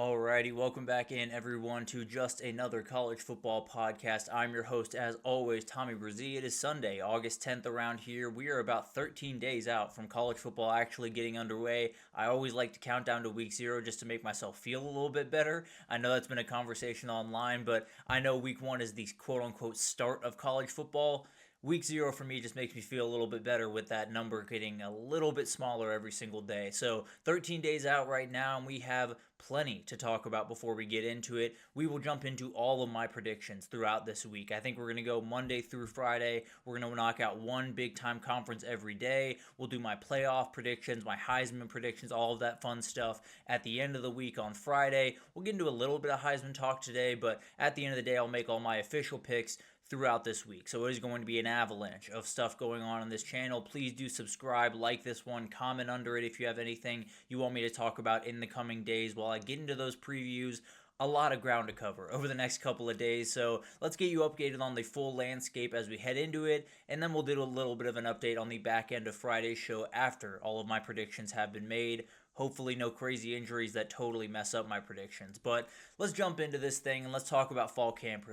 Alrighty, welcome back in everyone to just another college football podcast. I'm your host as always, Tommy Brzee. It is Sunday, August 10th around here. We are about 13 days out from college football actually getting underway. I always like to count down to week 0 just to make myself feel a little bit better. I know that's been a conversation online, but I know week 1 is the quote-unquote start of college football. Week 0 for me just makes me feel a little bit better with that number getting a little bit smaller every single day. So 13 days out right now, and we have plenty to talk about before we get into it. We will jump into all of my predictions throughout this week. I think we're going to go Monday through Friday. We're going to knock out one big-time conference every day. We'll do my playoff predictions, my Heisman predictions, all of that fun stuff at the end of the week on Friday. We'll get into a little bit of Heisman talk today, but at the end of the day, I'll make all my official picks throughout this week. So it is going to be an avalanche of stuff going on this channel. Please do subscribe, like this one, comment under it if you have anything you want me to talk about in the coming days while I get into those previews. A lot of ground to cover over the next couple of days, so let's get you updated on the full landscape as we head into it, and then we'll do a little bit of an update on the back end of Friday's show after all of my predictions have been made. Hopefully no crazy injuries that totally mess up my predictions. But let's jump into this thing and let's talk about fall camp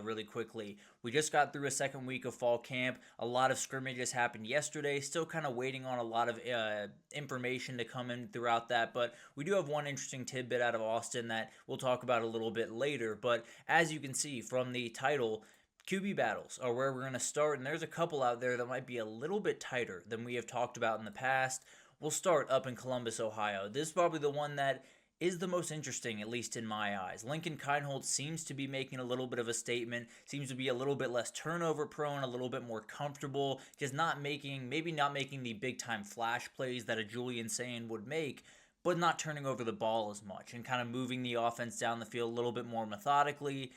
really quickly. We just got through a second week of fall camp. A lot of scrimmages happened yesterday. Still kind of waiting on a lot of information to come in throughout that. But we do have one interesting tidbit out of Austin that we'll talk about a little bit later. But as you can see from the title, QB battles are where we're going to start. And there's a couple out there that might be a little bit tighter than we have talked about in the past. We'll start up in Columbus, Ohio. This is probably the one that is the most interesting, at least in my eyes. Lincoln Kienholz seems to be making a little bit of a statement, seems to be a little bit less turnover prone, a little bit more comfortable, just maybe not making the big time flash plays that a Julian Sayin would make, but not turning over the ball as much and kind of moving the offense down the field a little bit more methodically.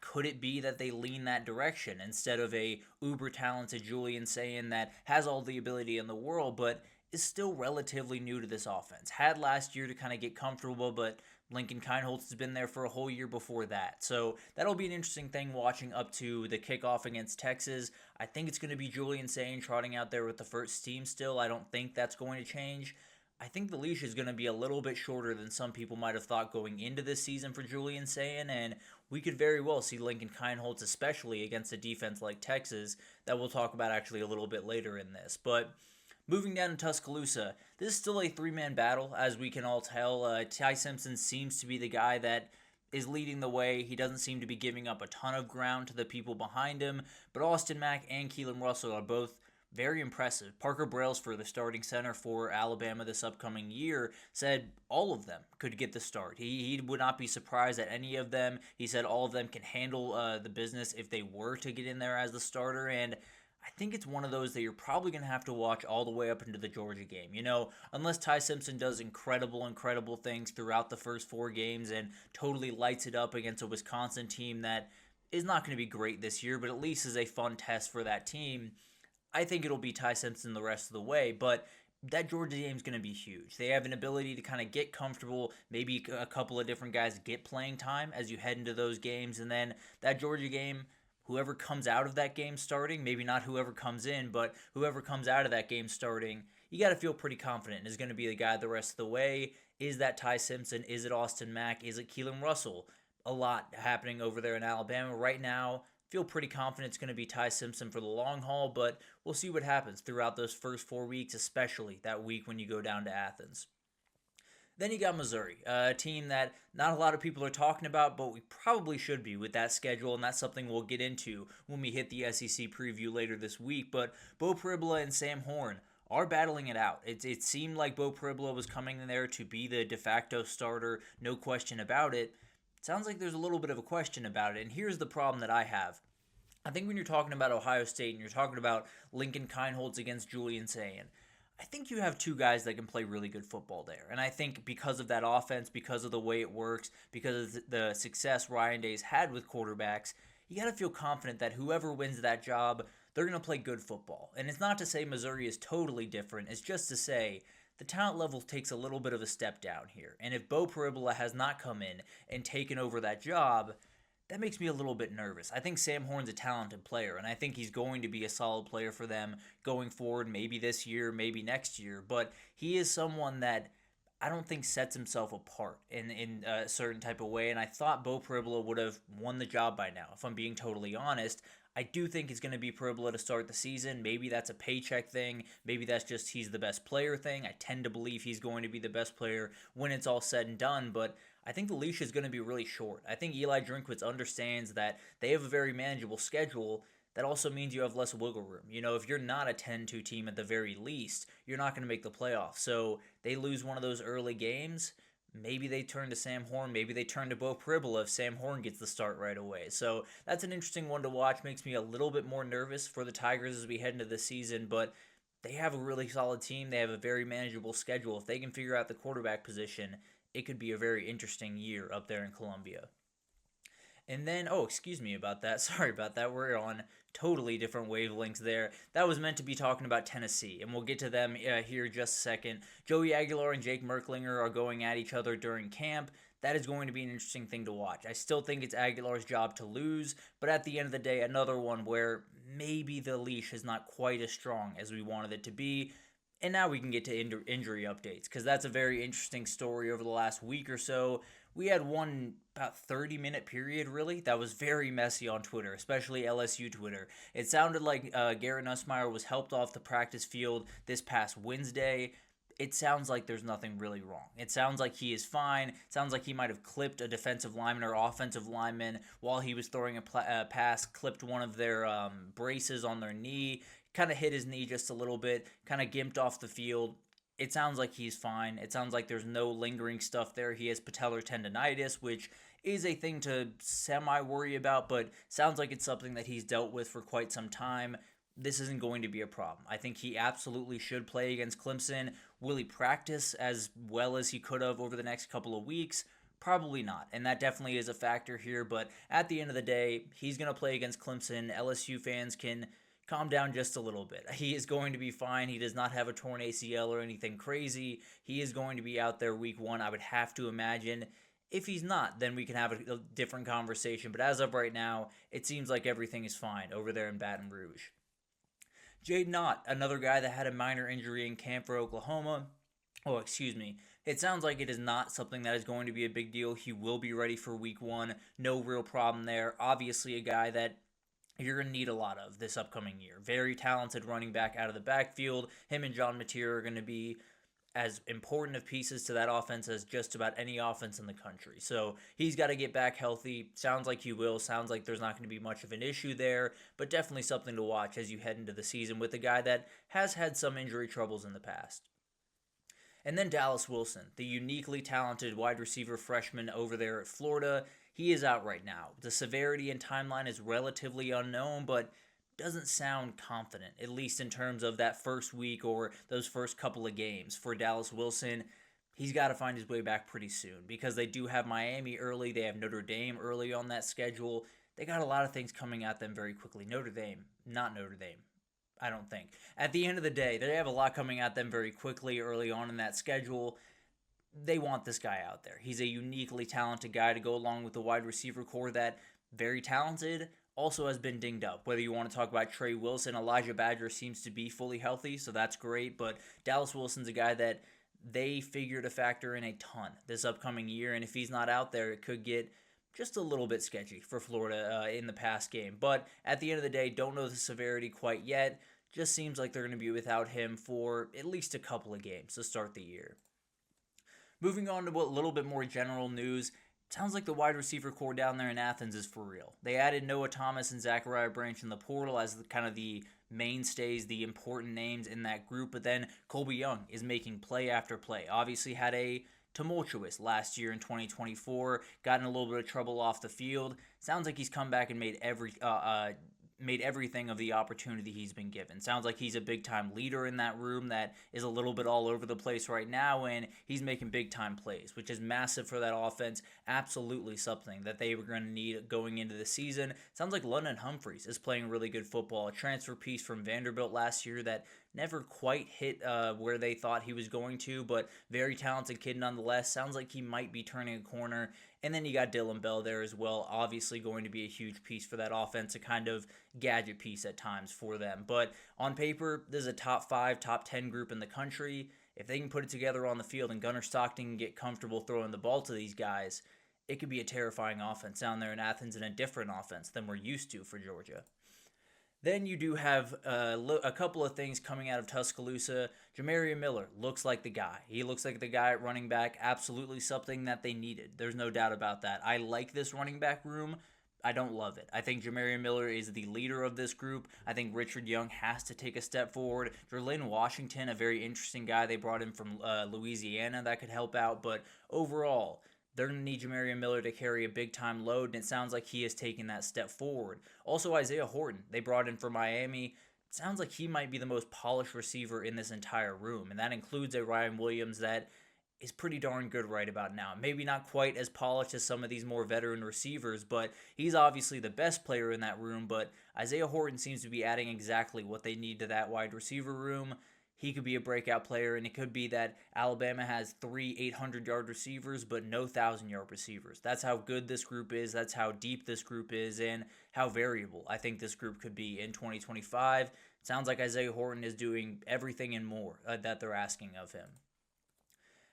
Could it be that they lean that direction instead of a uber talented Julian Sayin that has all the ability in the world, but is still relatively new to this offense? Had last year to kind of get comfortable, but Lincoln Kienholz has been there for a whole year before that. So that'll be an interesting thing watching up to the kickoff against Texas. I think it's going to be Julian Sayin trotting out there with the first team still. I don't think that's going to change. I think the leash is going to be a little bit shorter than some people might have thought going into this season for Julian Sayin, and we could very well see Lincoln Kienholz, especially against a defense like Texas, that we'll talk about actually a little bit later in this. But moving down to Tuscaloosa, this is still a three-man battle, as we can all tell. Ty Simpson seems to be the guy that is leading the way. He doesn't seem to be giving up a ton of ground to the people behind him, but Austin Mack and Keelan Russell are both very impressive. Parker Brailsford, the starting center for Alabama this upcoming year, said all of them could get the start. He would not be surprised at any of them. He said all of them can handle the business if they were to get in there as the starter, and I think it's one of those that you're probably going to have to watch all the way up into the Georgia game. You know, unless Ty Simpson does incredible things throughout the first 4 games and totally lights it up against a Wisconsin team that is not going to be great this year, but at least is a fun test for that team, I think it'll be Ty Simpson the rest of the way. But that Georgia game is going to be huge. They have an ability to kind of get comfortable, maybe a couple of different guys get playing time as you head into those games, and then that Georgia game, whoever comes out of that game starting, maybe not whoever comes in, but whoever comes out of that game starting, you got to feel pretty confident is going to be the guy the rest of the way. Is that Ty Simpson? Is it Austin Mack? Is it Keelan Russell? A lot happening over there in Alabama right now. Feel pretty confident it's going to be Ty Simpson for the long haul, but we'll see what happens throughout those first 4 weeks, especially that week when you go down to Athens. Then you got Missouri, a team that not a lot of people are talking about, but we probably should be with that schedule, and that's something we'll get into when we hit the SEC preview later this week. But Beau Pribula and Sam Horn are battling it out. It seemed like Beau Pribula was coming in there to be the de facto starter, no question about it. It sounds like there's a little bit of a question about it, and here's the problem that I have. I think when you're talking about Ohio State and you're talking about Lincoln Kienholz against Julian Sayin, I think you have 2 guys that can play really good football there. And I think because of that offense, because of the way it works, because of the success Ryan Day's had with quarterbacks, you got to feel confident that whoever wins that job, they're going to play good football. And it's not to say Missouri is totally different. It's just to say the talent level takes a little bit of a step down here. And if Beau Pribula has not come in and taken over that job, that makes me a little bit nervous. I think Sam Horn's a talented player, and I think he's going to be a solid player for them going forward, maybe this year, maybe next year. But he is someone that I don't think sets himself apart in a certain type of way. And I thought Bo Pribula would have won the job by now, if I'm being totally honest. I do think it's going to be Pribula to start the season. Maybe that's a paycheck thing. Maybe that's just he's the best player thing. I tend to believe he's going to be the best player when it's all said and done. But I think the leash is going to be really short. I think Eli Drinkwitz understands that they have a very manageable schedule. That also means you have less wiggle room. If you're not a 10-2 team at the very least, you're not going to make the playoffs. So they lose one of those early games. Maybe they turn to Sam Horn. Maybe they turn to Bo Pribula if Sam Horn gets the start right away. So that's an interesting one to watch. Makes me a little bit more nervous for the Tigers as we head into the season. But they have a really solid team. They have a very manageable schedule. If they can figure out the quarterback position, it could be a very interesting year up there in Columbia. And then, excuse me about that. Sorry about that. We're on totally different wavelengths there. That was meant to be talking about Tennessee, and we'll get to them here in just a second. Joey Aguilar and Jake Merklinger are going at each other during camp. That is going to be an interesting thing to watch. I still think it's Aguilar's job to lose, but at the end of the day, another one where maybe the leash is not quite as strong as we wanted it to be. And now we can get to injury updates, because that's a very interesting story over the last week or so. We had one about 30-minute period, really, that was very messy on Twitter, especially LSU Twitter. It sounded like Garrett Nussmeier was helped off the practice field this past Wednesday. It sounds like there's nothing really wrong. It sounds like he is fine. It sounds like he might have clipped a defensive lineman or offensive lineman while he was throwing a pass, clipped one of their braces on their knee, kind of hit his knee just a little bit, kind of gimped off the field. It sounds like he's fine. It sounds like there's no lingering stuff there. He has patellar tendonitis, which is a thing to semi-worry about, but sounds like it's something that he's dealt with for quite some time. This isn't going to be a problem. I think he absolutely should play against Clemson. Will he practice as well as he could have over the next couple of weeks? Probably not, and that definitely is a factor here, but at the end of the day, he's going to play against Clemson. LSU fans can calm down just a little bit. He is going to be fine. He does not have a torn ACL or anything crazy. He is going to be out there week one, I would have to imagine. If he's not, then we can have a different conversation. But as of right now, it seems like everything is fine over there in Baton Rouge. Jaden Ott, another guy that had a minor injury in camp for Oklahoma. It sounds like it is not something that is going to be a big deal. He will be ready for week one. No real problem there. Obviously a guy that you're going to need a lot of this upcoming year. Very talented running back out of the backfield. Him and John Mateer are going to be as important of pieces to that offense as just about any offense in the country. So he's got to get back healthy. Sounds like he will. Sounds like there's not going to be much of an issue there, but definitely something to watch as you head into the season with a guy that has had some injury troubles in the past. And then Dallas Wilson, the uniquely talented wide receiver freshman over there at Florida. He is out right now. The severity and timeline is relatively unknown, but doesn't sound confident, at least in terms of that first week or those first couple of games. For Dallas Wilson, he's got to find his way back pretty soon because they do have Miami early. They have Notre Dame early on that schedule. They got a lot of things coming at them very quickly. Not Notre Dame. I don't think. At the end of the day, they have a lot coming at them very quickly early on in that schedule. They want this guy out there. He's a uniquely talented guy to go along with the wide receiver core that, very talented, also has been dinged up. Whether you want to talk about Trey Wilson, Elijah Badger seems to be fully healthy, so that's great. But Dallas Wilson's a guy that they figure to factor in a ton this upcoming year, and if he's not out there, it could get just a little bit sketchy for Florida in the past game. But at the end of the day, don't know the severity quite yet. Just seems like they're going to be without him for at least a couple of games to start the year. Moving on to a little bit more general news, sounds like the wide receiver core down there in Athens is for real. They added Noah Thomas and Zachariah Branch in the portal as kind of the mainstays, the important names in that group, but then Colby Young is making play after play. Obviously had a tumultuous last year in 2024, got in a little bit of trouble off the field. Sounds like he's come back and made everything of the opportunity he's been given. Sounds like he's a big-time leader in that room that is a little bit all over the place right now, and he's making big-time plays, which is massive for that offense. Absolutely something that they were going to need going into the season. Sounds like London Humphreys is playing really good football, a transfer piece from Vanderbilt last year that never quite hit where they thought he was going to, but very talented kid nonetheless. Sounds like he might be turning a corner. And then you got Dylan Bell there as well, obviously going to be a huge piece for that offense, a kind of gadget piece at times for them. But on paper, this is a top 5, top 10 group in the country, If they can put it together on the field and Gunnar Stockton can get comfortable throwing the ball to these guys, it could be a terrifying offense down there in Athens and a different offense than we're used to for Georgia. Then you do have a couple of things coming out of Tuscaloosa. Jamarian Miller looks like the guy. He looks like the guy at running back. Absolutely something that they needed. There's no doubt about that. I like this running back room. I don't love it. I think Jamarian Miller is the leader of this group. I think Richard Young has to take a step forward. Jerlyn Washington, a very interesting guy. They brought him from Louisiana that could help out. But overall, they're going to need Jamarian Miller to carry a big-time load, and it sounds like he has taken that step forward. Also, Isaiah Horton, they brought in from Miami. It sounds like he might be the most polished receiver in this entire room, and that includes a Ryan Williams that is pretty darn good right about now. Maybe not quite as polished as some of these more veteran receivers, but he's obviously the best player in that room. But Isaiah Horton seems to be adding exactly what they need to that wide receiver room. He could be a breakout player, and it could be that Alabama has 3 800-yard receivers, but no 1,000-yard receivers. That's how good this group is. That's how deep this group is, and how variable I think this group could be in 2025. It sounds like Isaiah Horton is doing everything and more that they're asking of him.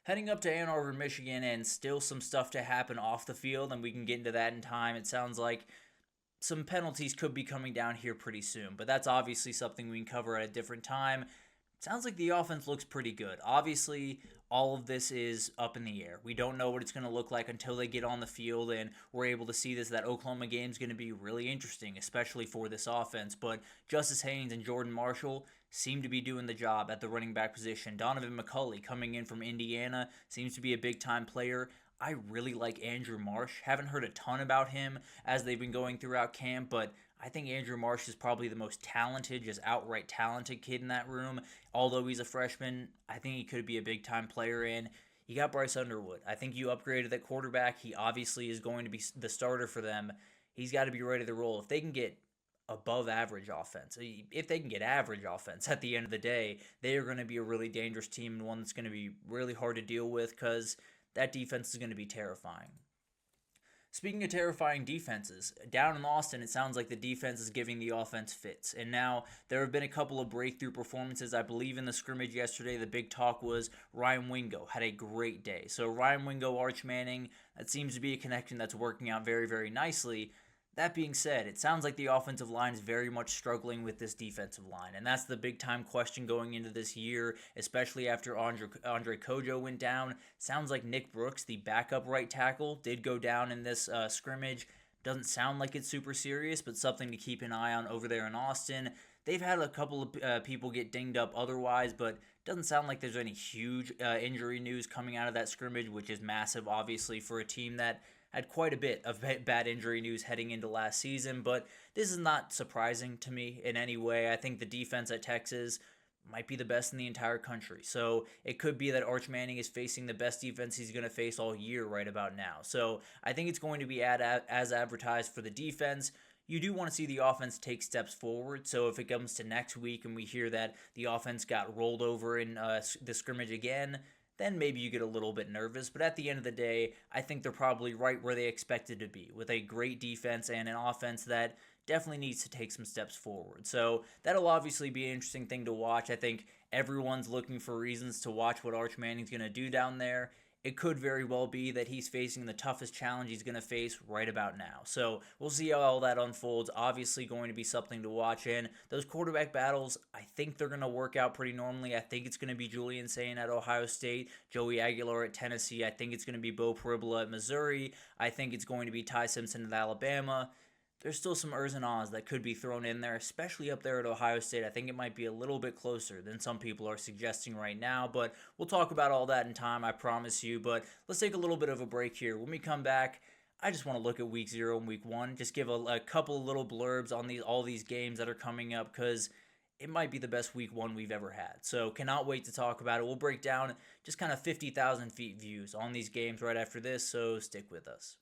Heading up to Ann Arbor, Michigan, and still some stuff to happen off the field, and we can get into that in time. It sounds like some penalties could be coming down here pretty soon, but that's obviously something we can cover at a different time. Sounds like the offense looks pretty good. Obviously, all of this is up in the air. We don't know what it's going to look like until they get on the field, and we're able to see this. That Oklahoma game is going to be really interesting, especially for this offense. But Justice Haynes and Jordan Marshall seem to be doing the job at the running back position. Donovan McCulley, coming in from Indiana, seems to be a big-time player. I really like Andrew Marsh. Haven't heard a ton about him as they've been going throughout camp, but I think Andrew Marsh is probably the most talented, just outright talented kid in that room. Although he's a freshman, I think he could be a big-time player in. You got Bryce Underwood. I think you upgraded that quarterback. He obviously is going to be the starter for them. He's got to be ready to roll. If they can get above average offense, if they can get average offense at the end of the day, they are going to be a really dangerous team and one that's going to be really hard to deal with because that defense is going to be terrifying. Speaking of terrifying defenses, down in Austin, it sounds like the defense is giving the offense fits. And now there have been a couple of breakthrough performances. I believe in the scrimmage yesterday, the big talk was Ryan Wingo had a great day. So Ryan Wingo, Arch Manning, that seems to be a connection that's working out very, very nicely. That being said, it sounds like the offensive line is very much struggling with this defensive line, and that's the big-time question going into this year, especially after Andre Kojo went down. Sounds like Nick Brooks, the backup right tackle, did go down in this scrimmage. Doesn't sound like it's super serious, but something to keep an eye on over there in Austin. They've had a couple of people get dinged up otherwise, but doesn't sound like there's any huge injury news coming out of that scrimmage, which is massive, obviously, for a team that had quite a bit of bad injury news heading into last season, but this is not surprising to me in any way. I think the defense at Texas might be the best in the entire country. So it could be that Arch Manning is facing the best defense he's going to face all year right about now. So I think it's going to be as advertised for the defense. You do want to see the offense take steps forward. So if it comes to next week and we hear that the offense got rolled over in the scrimmage again, then maybe you get a little bit nervous. But at the end of the day, I think they're probably right where they expected to be, with a great defense and an offense that definitely needs to take some steps forward. So that'll obviously be an interesting thing to watch. I think everyone's looking for reasons to watch what Arch Manning's going to do down there. It could very well be that he's facing the toughest challenge he's going to face right about now. So we'll see how all that unfolds. Obviously going to be something to watch in. Those quarterback battles, I think they're going to work out pretty normally. I think it's going to be Julian Sayin at Ohio State, Joey Aguilar at Tennessee. I think it's going to be Bo Parabola at Missouri. I think it's going to be Ty Simpson at Alabama. There's still some ers and ahs that could be thrown in there, especially up there at Ohio State. I think it might be a little bit closer than some people are suggesting right now, but we'll talk about all that in time, I promise you. But let's take a little bit of a break here. When we come back, I just want to look at Week 0 and Week 1, just give a couple of little blurbs on all these games that are coming up, because it might be the best Week 1 we've ever had. So cannot wait to talk about it. We'll break down just kind of 50,000 feet views on these games right after this, so stick with us.